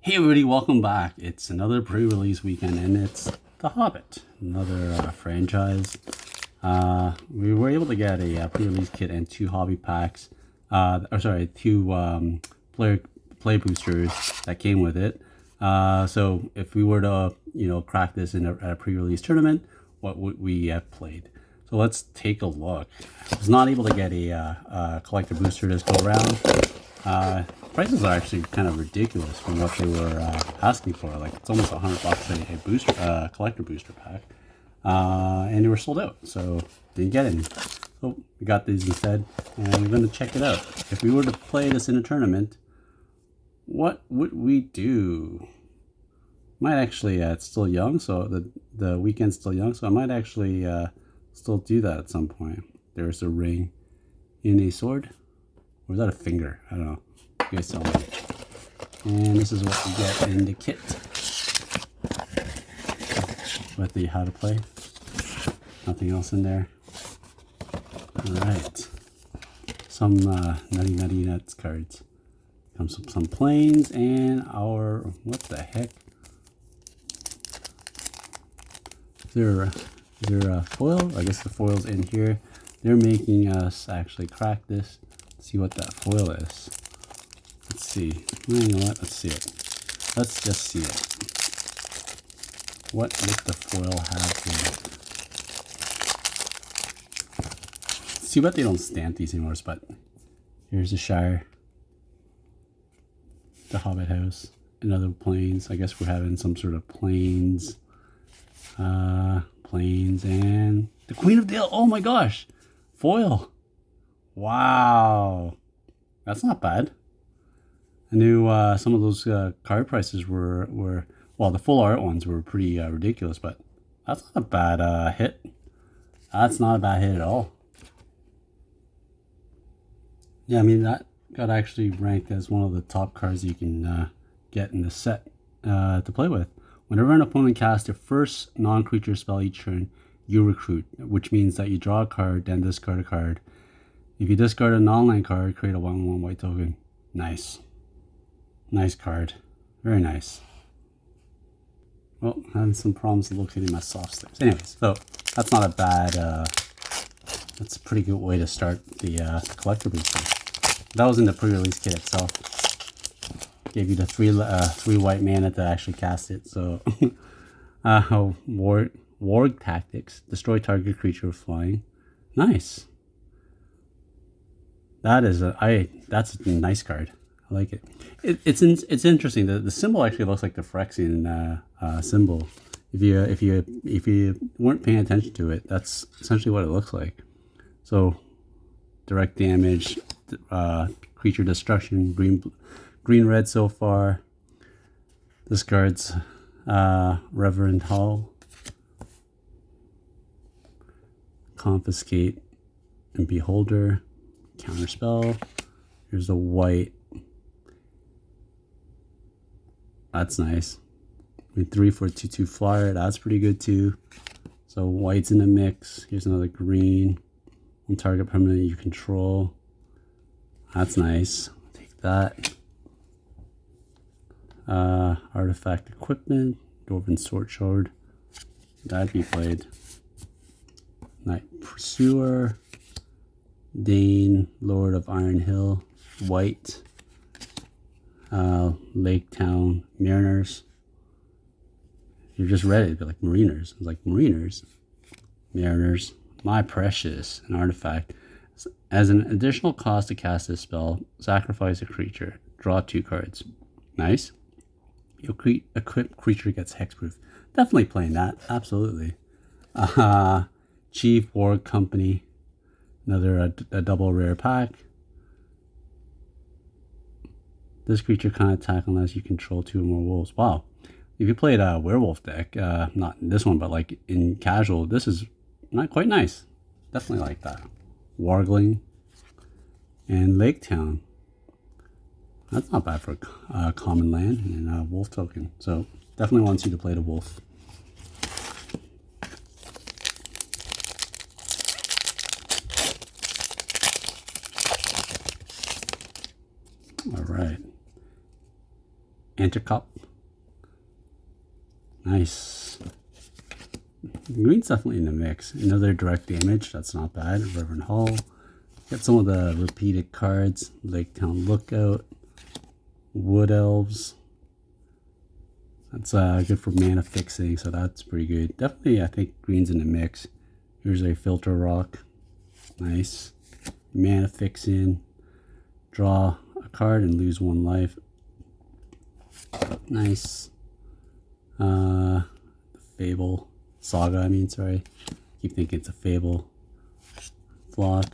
Hey everybody, welcome back. It's another pre-release weekend and it's The Hobbit, another franchise. We were able to get a pre-release kit and two hobby packs, two play boosters that came with it. So if we were to, crack this in a pre-release tournament, what would we have played? So let's take a look. I was not able to get a collector booster this go around. Prices are actually kind of ridiculous from what they were asking for. Like it's almost $100 a booster, collector booster pack, and they were sold out, so didn't get any. So we got these instead, and we're going to check it out. If we were to play this in a tournament, what would we do? Might actually, it's still young, so the weekend's still young, so I might actually still do that at some point. There's a ring in a sword, or is that a finger? I don't know. You guys tell me. And this is what we get in the kit with the how to play. Nothing else in there. Alright. Some nutty nuts cards. Comes some planes and our, what the heck? Is there a foil? I guess the foil's in here. They're making us actually crack this. See what that foil is. Let's see. You know what? Let's see it. Let's just see it. What would the foil have in it? See what they don't stamp these anymore, but here's the Shire. The Hobbit house. Another plains. I guess we're having some sort of plains. Plains and the Queen of Dale. Oh my gosh. Foil. Wow. That's not bad. I knew some of those card prices were well, the full art ones were pretty ridiculous, but that's not a bad hit. That's not a bad hit at all. Yeah, I mean, that got actually ranked as one of the top cards you can get in the set to play with. Whenever an opponent casts their first non-creature spell each turn, you recruit, which means that you draw a card, then discard a card. If you discard a non-land card, create a 1/1 white token. Nice. Nice card. Very nice. Well, having some problems locating my soft sticks. Anyways, so that's not a bad, that's a pretty good way to start the collector booster. That was in the pre-release kit itself. Gave you the three white mana to actually cast it. So, Warg Tactics. Destroy target creature with flying. Nice. That's a nice card. I like it. It's interesting. The symbol actually looks like the Phyrexian symbol. If you weren't paying attention to it, that's essentially what it looks like. So, direct damage, creature destruction, green red so far. Discards Reverend Hall, confiscate and beholder, counterspell. Here's the white. That's nice. I mean, 3 for a 2/2 flyer. That's pretty good too. So white's in the mix. Here's another green. One target permanent you control. That's nice. Take that. Artifact equipment. Dwarven sword shard. That'd be played. Night Pursuer. Dane, Lord of Iron Hill. White. Lake Town Mariners. You just read it, but like Mariners. It's like Mariners. Mariners. My Precious. An artifact. As an additional cost to cast this spell, sacrifice a creature. Draw 2 cards. Nice. Your equipped creature gets hexproof. Definitely playing that. Absolutely. Chief Warg Company. Another a double rare pack. This creature can't attack unless you control 2 or more wolves. Wow. If you played a werewolf deck, not in this one, but like in casual, this is not quite nice. Definitely like that. Wargling and Lake Town. That's not bad for a common land and a wolf token. So definitely wants you to play the wolf. All right. Intercup. Nice. Green's definitely in the mix. Another direct damage, that's not bad. Reverend Hall. Get some of the repeated cards. Lake Town Lookout. Wood Elves. That's good for mana fixing, so that's pretty good. Definitely, I think green's in the mix. Here's a Filter Rock. Nice. Mana fixing. Draw a card and lose 1 life. Nice. Fable. Saga, I mean, sorry. Keep thinking it's a Fable. Flock.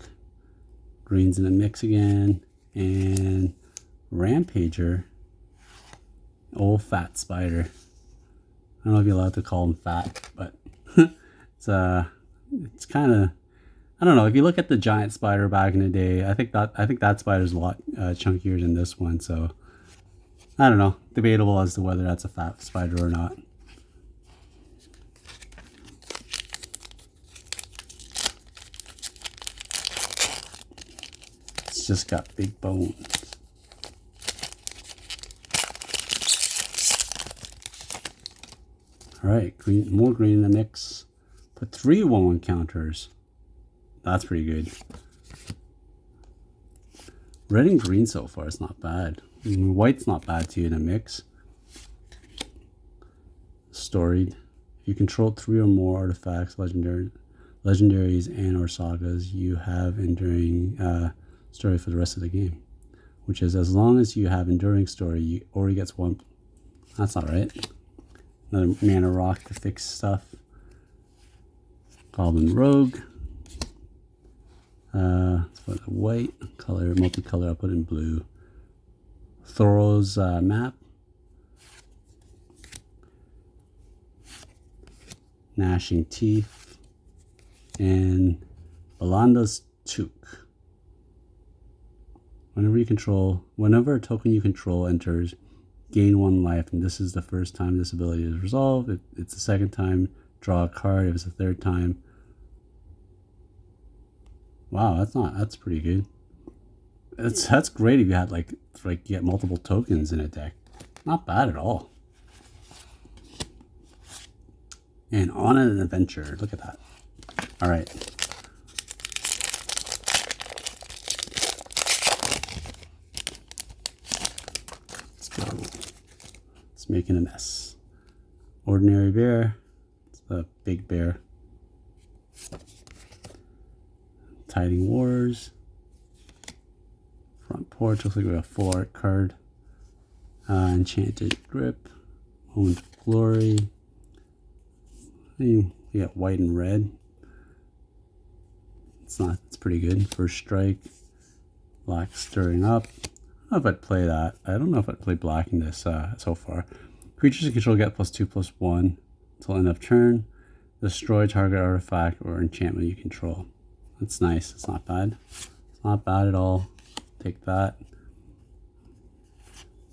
Green's in the mix again. And Rampager. Old fat spider. I don't know if you're allowed to call him fat, but it's kind of, I don't know. If you look at the giant spider back in the day, I think that spider's a lot chunkier than this one. So I don't know. Debatable as to whether that's a fat spider or not. It's just got big bones. Alright, green, more green in the mix. Put 3 1/1 counters. That's pretty good. Red and green so far is not bad. I mean, white's not bad too in a mix. Storied. If you control 3 or more artifacts, legendaries, and or sagas, you have enduring story for the rest of the game. Which is, as long as you have enduring story, you already gets 1. That's not right. Another mana rock to fix stuff. Goblin Rogue. Let's put the white color, multicolor. I'll put in blue. Thoros map. Gnashing Teeth. And Balanda's Took. Whenever a token you control enters, gain 1 life, and this is the first time this ability is resolved. If it's the second time, draw a card. If it's the third time, wow, that's pretty good. That's great if you had like you get multiple tokens in a deck. Not bad at all. And on an adventure, look at that. All right. Let's go. It's making a mess. Ordinary Bear. It's the big bear. Tiding Wars. Front Porch. Looks like we have a full art card. Enchanted Grip. Moment of Glory. We got white and red. It's pretty good. First Strike. Black Stirring Up. I don't know if I'd play that. I don't know if I'd play black in this so far. Creatures in control get +2/+1 until end of turn. Destroy target artifact or enchantment you control. That's nice. It's not bad. It's not bad at all. Take that.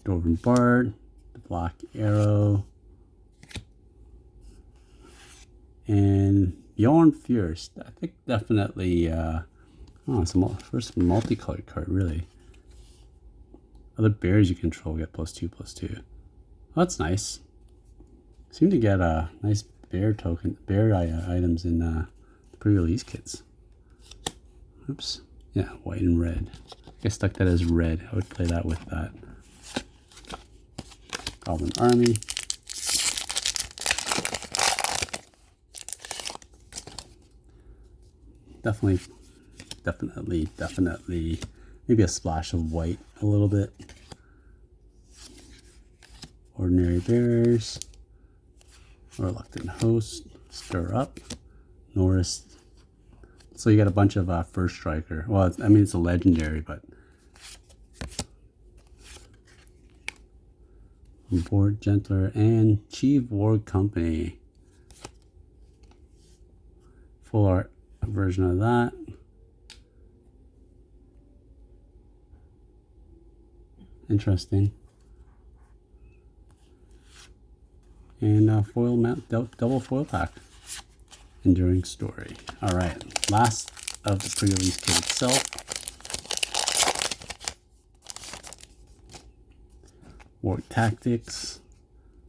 Dwarven Bard. The Black Arrow. And Bjorn Fierce. I think definitely, it's a first multicolored card, really. Other bears you control get +2/+2. Oh, that's nice. Seem to get a nice bear items in the pre-release kits. Oops. Yeah, white and red. I stuck that as red. I would play that with that. Goblin Army. Definitely. Maybe a splash of white a little bit. Ordinary Bears. Reluctant Host. Stir Up. Norris. So you got a bunch of First Striker. Well, I mean, it's a legendary, but... Board Gentler and Chief Ward Company. Full art version of that. Interesting. And foil mount, double foil pack. Enduring Story. All right, last of the pre-release kit itself. Orc Tactics,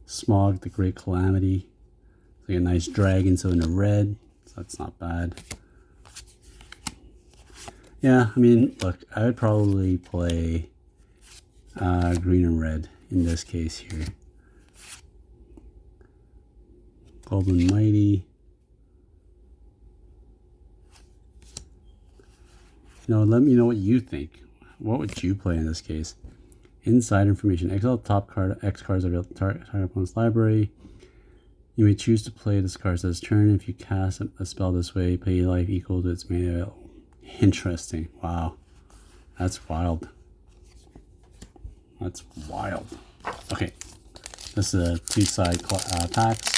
Smog, the Great Calamity. It's like a nice dragon, so in the red, so that's not bad. Yeah, I mean, look, I would probably play green and red in this case here. Goblin Mighty. Let me know what you think. What would you play in this case? Inside information. Exile top card. X cards are target opponent's library. You may choose to play this card this turn. If you cast a spell this way, pay life equal to its mana. Interesting. Wow. That's wild. That's wild. Okay. This is a two-side packs.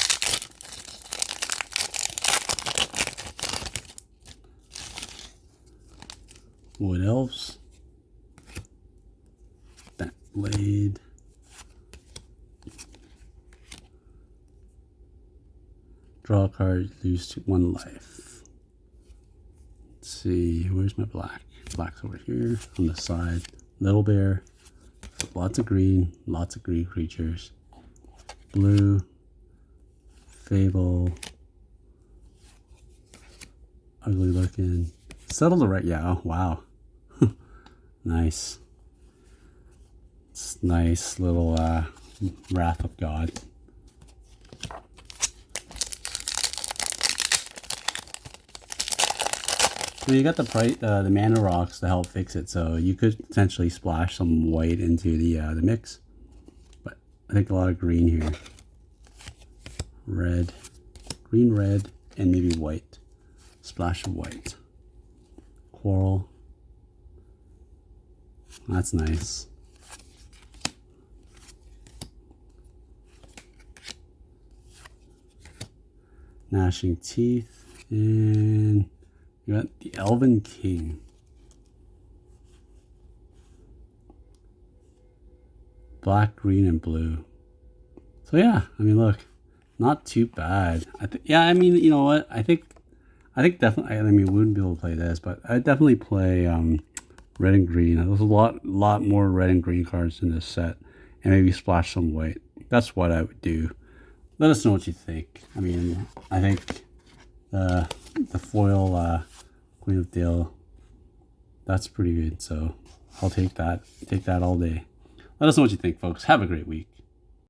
Wood Elves. That Blade. Draw a card, lose 1 life. Let's see, where's my black? Black's over here on the side. Little Bear. Lots of green creatures. Blue. Fable. Ugly looking. Settle the right, yeah, oh, wow. Nice. It's nice little Wrath of God. So you got the mana rocks to help fix it, so you could potentially splash some white into the mix. But I think a lot of green here. Red, green, red, and maybe white. Splash of white. Coral. That's nice. Gnashing Teeth, and you got the Elven King. Black, green, and blue. So yeah, I mean, look, not too bad. Yeah, I mean, you know what? I think definitely. I mean, we wouldn't be able to play this, but I'd definitely play red and green. There's a lot more red and green cards in this set, and maybe splash some white. That's what I would do. Let us know what you think. I mean, I think the foil Queen of Dale, that's pretty good. So I'll take that all day. Let us know what you think, folks. Have a great week.